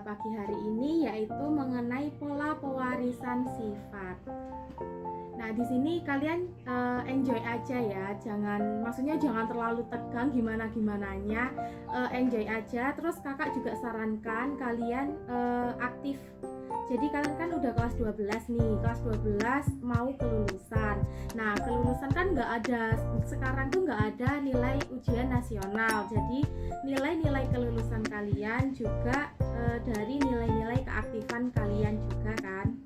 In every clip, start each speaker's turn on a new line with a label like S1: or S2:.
S1: pagi hari ini yaitu mengenai pola pewarisan sifat. Nah, di sini kalian enjoy aja ya, maksudnya jangan terlalu tegang gimananya, enjoy aja. Terus kakak juga sarankan kalian aktif. Jadi kalian kan udah kelas 12 nih, kelas 12 mau kelulusan. Nah, kelulusan kan sekarang tuh nggak ada nilai ujian nasional. Jadi nilai-nilai kelulusan kalian juga dari nilai-nilai keaktifan kalian juga kan.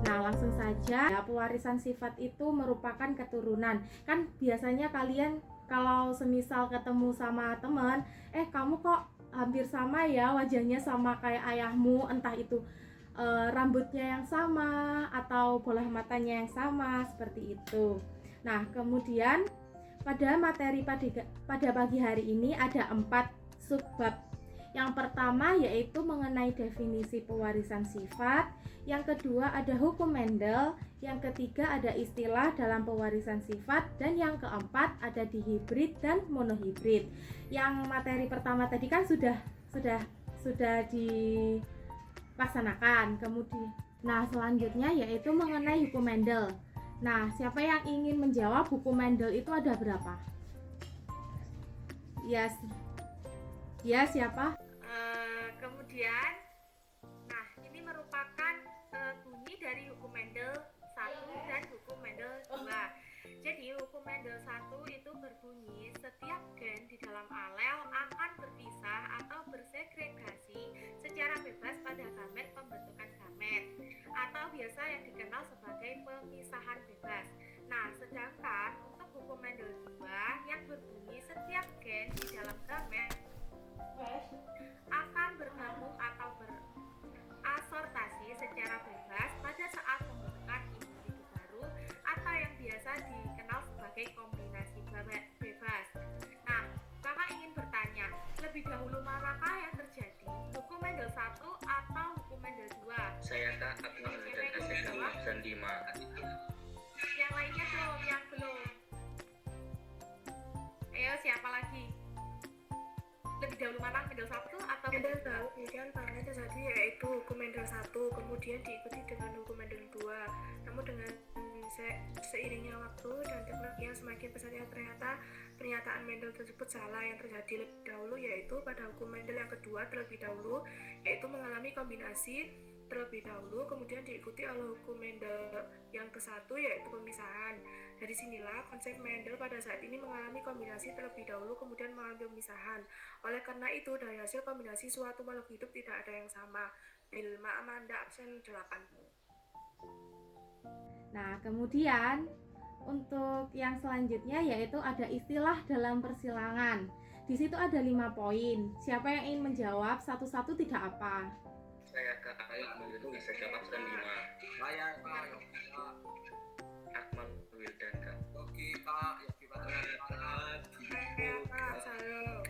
S1: Nah, langsung saja ya, pewarisan sifat itu merupakan keturunan. Kan biasanya kalian kalau semisal ketemu sama teman, kamu kok hampir sama ya wajahnya sama kayak ayahmu, entah itu rambutnya yang sama atau bola matanya yang sama, seperti itu. Nah, kemudian pada materi pada pagi hari ini ada 4 subbab. Yang pertama yaitu mengenai definisi pewarisan sifat, yang kedua ada hukum Mendel, yang ketiga ada istilah dalam pewarisan sifat, dan yang keempat ada dihibrid dan monohibrid. Yang materi pertama tadi kan sudah dilaksanakan. Kemudian selanjutnya yaitu mengenai hukum Mendel. Nah, siapa yang ingin menjawab hukum Mendel itu ada berapa? Ya, siapa? Kemudian, ini merupakan bunyi dari hukum Mendel 1 dan hukum Mendel 2. Jadi, hukum Mendel 1 itu berbunyi setiap gen di dalam alel akan berpisah atau bersegregasi secara bebas pada gamet pembentukan gamet, atau biasa yang dikenal sebagai pemisahan bebas. Nah, sedangkan untuk hukum Mendel 2 yang berbunyi setiap gen di dalam gamet akan bergabung atau berasortasi secara bebas pada saat pembentukan individu baru atau yang biasa dikenal sebagai kombinasi bebas. Nah, kakak ingin bertanya, lebih dahulu manakah yang terjadi, hukum Mendel 1 atau hukum Mendel 2?
S2: Saya Kak Akmal dan SSI absen 5.
S1: Yang lainnya yang belum. Ayo, siapa lagi? Lebih dahulu mana, Mendel 1 atau Mendel 2?
S3: Kemudian yang terjadi yaitu hukum Mendel 1, kemudian diikuti dengan hukum Mendel 2. Namun dengan seiringnya waktu dan teknologi yang semakin pesatnya, ternyata pernyataan Mendel tersebut salah. Yang terjadi lebih dahulu yaitu pada hukum Mendel yang kedua terlebih dahulu, yaitu mengalami kombinasi terlebih dahulu, kemudian diikuti oleh hukum Mendel yang ke-1 yaitu pemisahan. Dari sinilah konsep Mendel pada saat ini mengalami kombinasi terlebih dahulu kemudian mengalami pemisahan. Oleh karena itu, dari hasil kombinasi suatu makhluk hidup tidak ada yang sama. Bilma Amanda absen 8.
S1: Nah, kemudian untuk yang selanjutnya yaitu ada istilah dalam persilangan. Di situ ada 5 poin. Siapa yang ingin menjawab satu-satu tidak apa?
S2: Saya Kak Akmal bisa jawab absen 5.
S4: Saya
S2: Akmal Wildan Kak.
S4: Oke Kak, ya kita
S3: Kak, saya.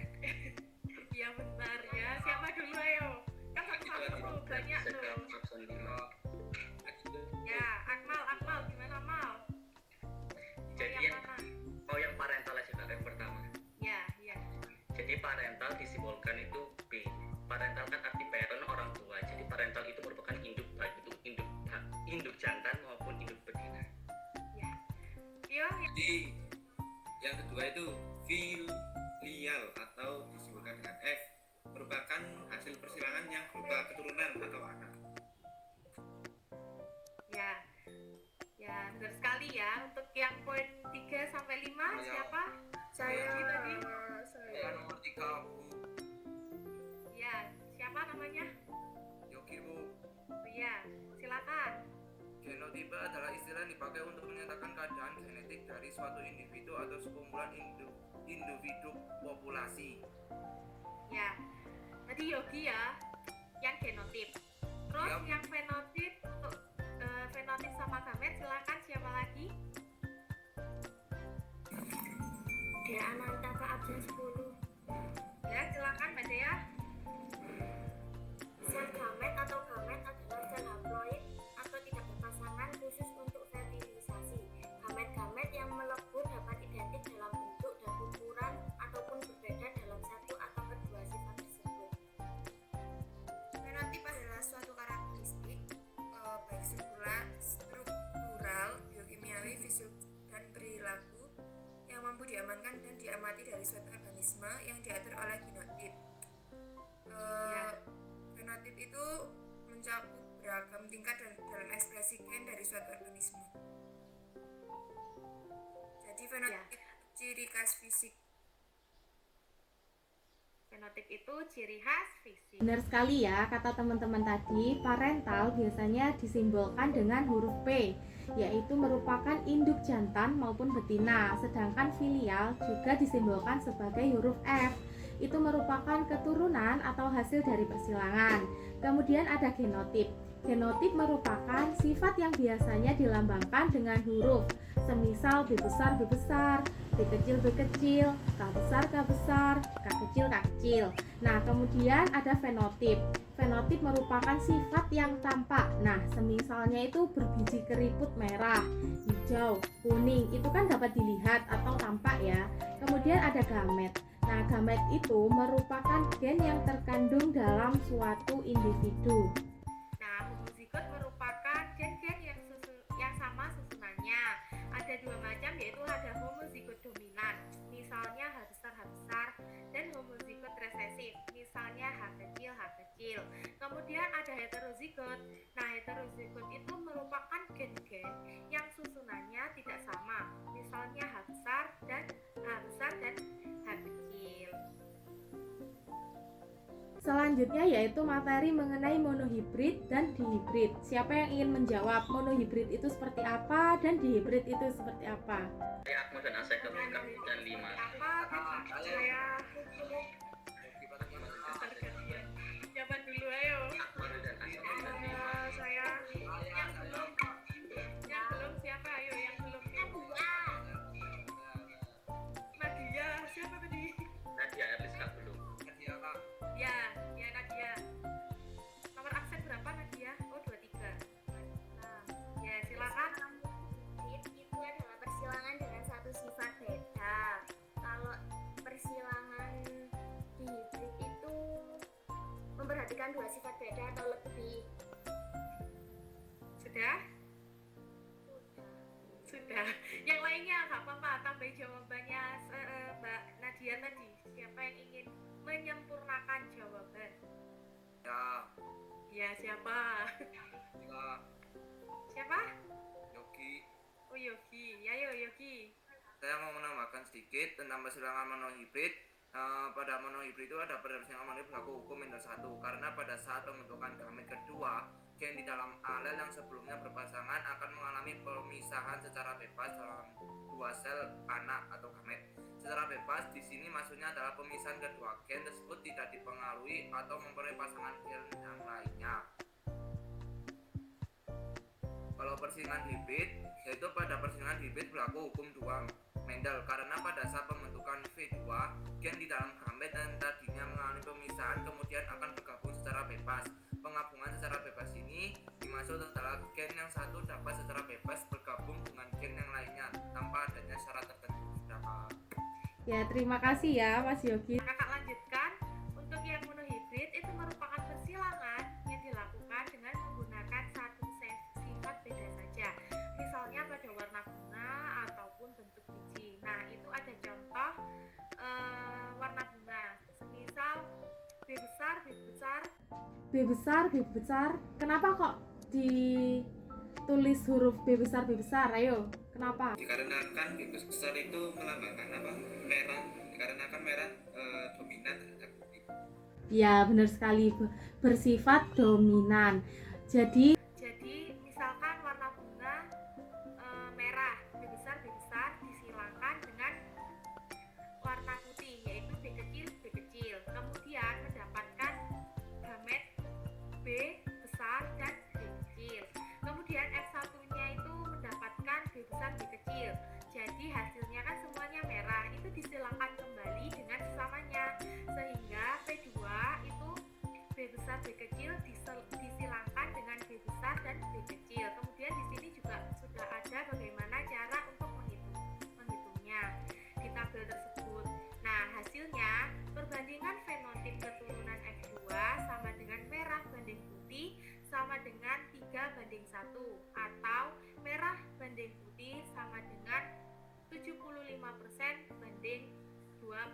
S1: Ya bentar ya, siapa dulu ayo? Kan satu-satu banyak
S2: Saya
S1: tuh.
S2: jawab absen 5.
S1: Ya, Akmal gimana Mal?
S2: Jadi yang parental aja Kak, yang pertama.
S1: Ya.
S2: Jadi parental disimbolkan itu P. Parental kan arti parent, orang tua. Jadi parental itu merupakan induk, baik itu induk jantan maupun induk betina.
S1: Ya. Yo.
S4: Jadi yang kedua itu filial atau disebutkan dengan F, merupakan hasil persilangan yang berupa keturunan atau anak.
S1: Ya, benar sekali ya. Untuk yang poin 3 sampai 5 siapa?
S3: Saya
S4: Nomor 3 Bu.
S1: Ya, siapa namanya?
S4: Yogi Bu.
S1: Ya, silakan.
S4: Genotipe adalah istilah yang dipakai untuk menyatakan keadaan genetik dari suatu individu atau sekumpulan individu populasi.
S1: Ya, tadi Yogi ya, yang genotip. Terus
S4: Yap.
S1: yang fenotip, untuk fenotip sama gamet silakan siapa lagi?
S3: Dea Amanda Kak absen 10.
S1: Ya, silakan Mbak Dea.
S3: Sel gamet atau gamet adalah sel haploid atau tidak berpasangan khusus untuk fertilisasi. Gamet-gamet yang melebur dapat identik dalam bentuk dan ukuran ataupun berbeda dalam satu atau kedua sifat tersebut.
S1: Fenotip
S3: diamankan dan diamati dari suatu organisme yang diatur oleh genotip. Genotip itu mencakup beragam tingkat dalam ekspresi gen dari suatu organisme. Jadi fenotip ciri khas fisik.
S1: Fenotip itu ciri khas fisik. Benar sekali ya kata teman-teman tadi, parental biasanya disimbolkan dengan huruf P, yaitu merupakan induk jantan maupun betina, sedangkan filial juga disimbolkan sebagai huruf F, itu merupakan keturunan atau hasil dari persilangan. Kemudian ada genotip. Genotip merupakan sifat yang biasanya dilambangkan dengan huruf, semisal B besar, B besar, B kecil, B kecil, K besar, K besar, K kecil, K kecil. Nah, kemudian ada fenotip. Fenotip merupakan sifat yang tampak. Nah, semisalnya itu berbiji keriput merah, hijau, kuning, itu kan dapat dilihat atau tampak ya. Kemudian ada gamet. Nah, gamet itu merupakan gen yang terkandung dalam suatu individu. Nah, homozigot merupakan gen-gen yang sama susunannya. Ada dua macam, yaitu ada homozigot dominan, misalnya H besar, dan homozigot resesif, misalnya H kecil, H kecil. Kemudian ada heterozigot. Nah, heterozigot itu merupakan gen-gen yang susunannya tidak sama, misalnya H besar dan H kecil. Selanjutnya yaitu materi mengenai monohibrid dan dihibrid. Siapa yang ingin menjawab monohibrid itu seperti apa dan dihibrid itu seperti apa?
S2: Akmal dan Aseka bukan dan 5.
S1: Siapa dulu, ayo?
S2: Akmal dan Aseka dan 5.
S3: Saya
S1: Yang belum siapa? Ayo, yang belum. Nadia, siapa tadi?
S2: Nadia Erliska belum.
S1: Ya, Nadia. Nomor absen berapa Nadia? Oh, 23. Nah, ya silakan.
S5: Hibrid itu adalah persilangan dengan satu sifat beda. Kalau persilangan di hibrid itu memperhatikan dua sifat beda atau lebih.
S1: Sudah? Sudah. Yang lainnya nggak apa-apa, tambahin jawabannya Mbak Nadia tadi. Siapa yang ingin menyempurnakan jawaban? Ya, siapa? Siapa?
S4: Yogi.
S1: Oh, Yogi. Ya, Yogi.
S4: Saya mau menambahkan sedikit tentang persilangan monohibrid. Pada monohibrid itu ada persilangan monohibrid berlaku hukum minus 1 karena pada saat pembentukan gamet kedua, gen di dalam alel yang sebelumnya berpasangan akan mengalami pemisahan secara bebas dalam dua sel anak atau gamet. Secara bebas di sini maksudnya adalah pemisahan kedua gen tersebut tidak dipengaruhi atau memperoleh pasangan gen yang lainnya. Kalau persilangan hibrid, yaitu pada persilangan hibrid berlaku hukum 2 Mendel karena pada saat pembentukan V2, gen di dalam gamet yang tadinya mengalami pemisahan kemudian akan bergabung secara bebas. Penggabungan secara bebas ini dimaksud adalah gen yang satu dapat secara bebas bergabung dengan gen yang lainnya tanpa adanya syarat tertentu.
S1: Ya, terima kasih ya Mas Yogi. Kakak lanjutkan. Untuk yang monohibrid itu merupakan persilangan yang dilakukan dengan menggunakan satu sifat beda saja. Misalnya pada warna bunga ataupun bentuk biji. Nah, itu ada contoh warna bunga. Semisal B besar, B besar. B besar, B besar. Kenapa kok ditulis huruf B besar, B besar? Ayo, kenapa?
S4: Dikarenakan B besar itu melambangkan apa? Merah. Dikarenakan merah dominan terhadap putih.
S1: Ya, benar sekali, bersifat dominan. Jadi misalkan warna bunga merah, B besar disilangkan dengan warna putih, yaitu B kecil. Kemudian mendapatkan gamet B besar dan B kecil. Kemudian F1-nya itu mendapatkan B besar, B kecil. Jadi hasilnya kan semuanya merah, itu disilangkan kembali dengan sesamanya. Sehingga P2 itu B besar, B kecil disilangkan dengan B besar dan B kecil. Kemudian di sini juga sudah ada bagaimana cara untuk menghitungnya di tabel tersebut. Nah, hasilnya perbandingan fenotip keturunan F2 sama dengan merah banding putih sama dengan 3:1 atau merah banding putih sama dengan 75% banding
S6: berbanding 25%.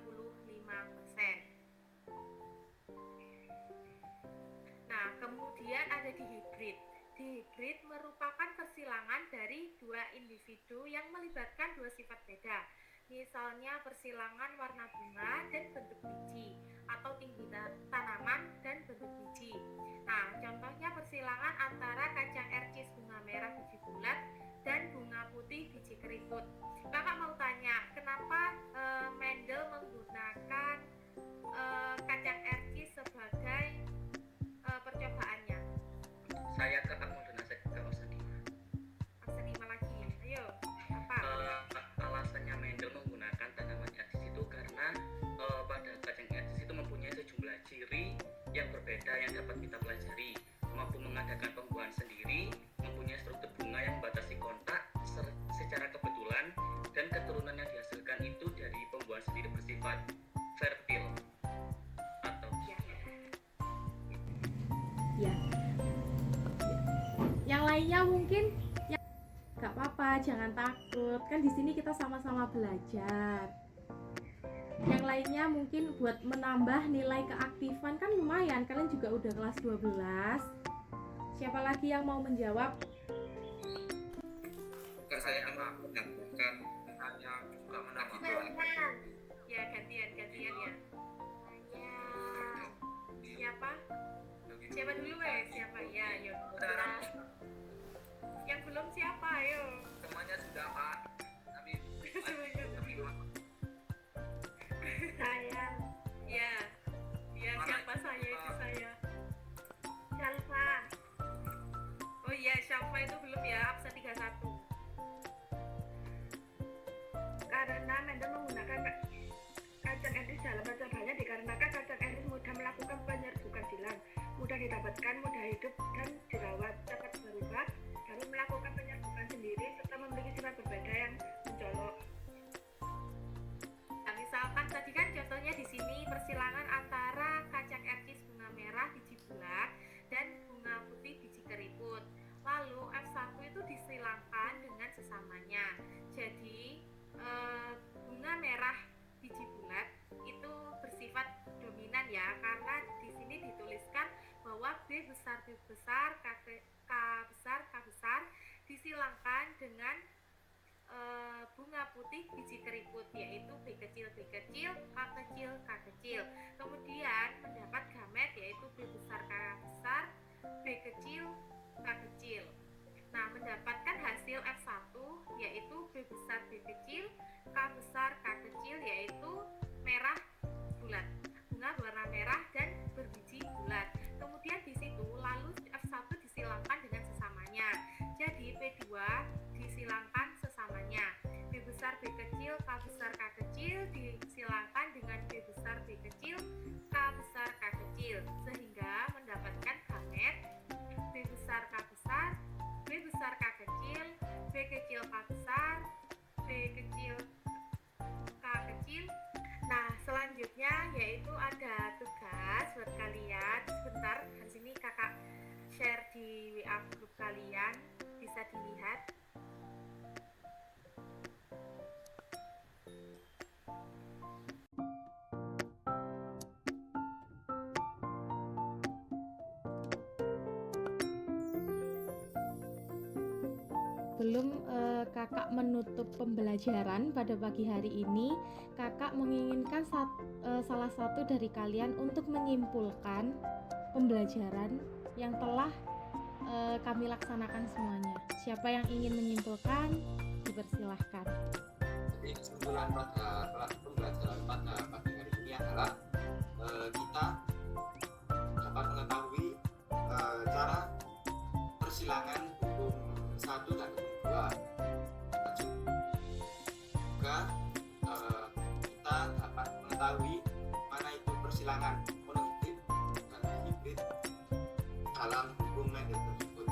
S6: Nah, kemudian ada dihibrid. Dihibrid merupakan persilangan dari dua individu yang melibatkan dua sifat beda. Misalnya persilangan warna bunga dan bentuk biji, atau tinggi tanaman dan bentuk biji. Nah, contohnya persilangan antara kacang ercis bunga merah biji bulat dan bunga putih biji keriput. Kakak mau tanya, kenapa Mendel menggunakan kacang ercis sebagai percobaannya?
S2: Saya ke Akun Donasek ke Osanima.
S6: Aksenima lagi, ayo, apa?
S2: Alasannya Mendel menggunakan tanaman ercis itu karena pada kacang ercis itu mempunyai sejumlah ciri yang berbeda yang dapat kita pelajari, mampu mengadakan pembuahan sendiri, mempunyai struktur bunga yang membatasi kontak secara kebetulan, dan keturunan yang dihasilkan itu dari pembuahan sendiri bersifat fertil atau
S1: Ya. Yang lainnya mungkin gak apa-apa, jangan takut. Kan di sini kita sama-sama belajar. Yang lainnya mungkin buat menambah nilai keaktifan kan lumayan. Kalian juga udah kelas 12. Siapa lagi yang mau menjawab?
S4: Bukan saya yang menambahkan, hanya juga menambah.
S6: Ya, gantian ya. Siapa? Siapa dulu weh? Siapa? Ya, ayo. Yang belum siapa? Ayo.
S4: Semuanya sudah Pak, tapi
S3: Saya
S6: Ya. Ya, siapa saya? Itu saya.
S3: Shalfa.
S6: Oh iya, Syafa itu belum ya, absen 31.
S3: Karena Mendel menggunakan kacang ercis dalam percobaannya dikarenakan kacang ercis mudah melakukan penyerbukan silang, mudah didapatkan, mudah hidup dan dirawat, cepat berubah, dapat melakukan penyerbukan sendiri serta memiliki sifat berbeda yang mencolok.
S6: Nah, misalkan tadi kan contohnya di sini persilangan antara kacang ercis bunga merah biji bulat dan bunga putih biji keriput. Lalu F1 itu disilangkan dengan sesamanya. Jadi bunga merah biji bulat itu bersifat dominan ya, karena di sini dituliskan bahwa B besar B besar K besar K besar disilangkan dengan bunga putih biji keriput, yaitu B kecil B kecil, K kecil K kecil. Kemudian mendapat gamet yaitu B besar K besar, B kecil K kecil. Nah, mendapatkan hasil F1 yaitu B besar B kecil, K besar K kecil, yaitu merah bulat, bunga berwarna merah dan berbiji bulat. Kemudian di situ lalu F1 disilangkan dengan sesamanya. Jadi P2 disilangkan sesamanya. B besar B kecil, K besar K kecil disilangkan dengan B besar B kecil, K besar K kecil, sehingga mendapatkan gamet B besar K besar, B besar K kecil, B kecil K besar, B kecil K kecil. Nah, selanjutnya yaitu ada tugas buat kalian. Sebentar, di sini kakak share di WA grup kalian, bisa dilihat.
S1: Sebelum kakak menutup pembelajaran pada pagi hari ini, kakak menginginkan salah satu dari kalian untuk menyimpulkan pembelajaran yang telah kami laksanakan semuanya. Siapa yang ingin menyimpulkan, dipersilahkan.
S7: Jadi kesimpulan pada pembelajaran pada pagi hari ini adalah kita dapat mengetahui cara persilangan hukum 1 dan hukum 2. Juga kita dapat mengetahui mana itu persilangan monohibrid dan hibrid dalam hukum Mendel tersebut.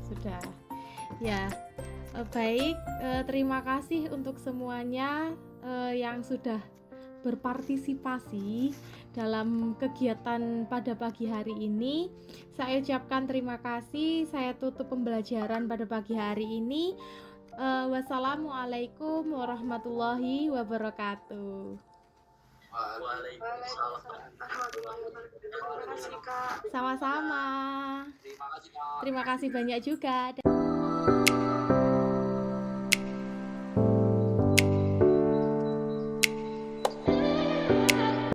S1: Sudah. Ya. Baik, terima kasih untuk semuanya yang sudah berpartisipasi dalam kegiatan pada pagi hari ini. Saya ucapkan terima kasih. Saya tutup pembelajaran pada pagi hari ini. Wassalamualaikum warahmatullahi wabarakatuh.
S7: Waalaikumsalam.
S3: Terima kasih Kak.
S1: Sama-sama.
S7: Terima kasih Kak.
S1: Terima kasih banyak juga.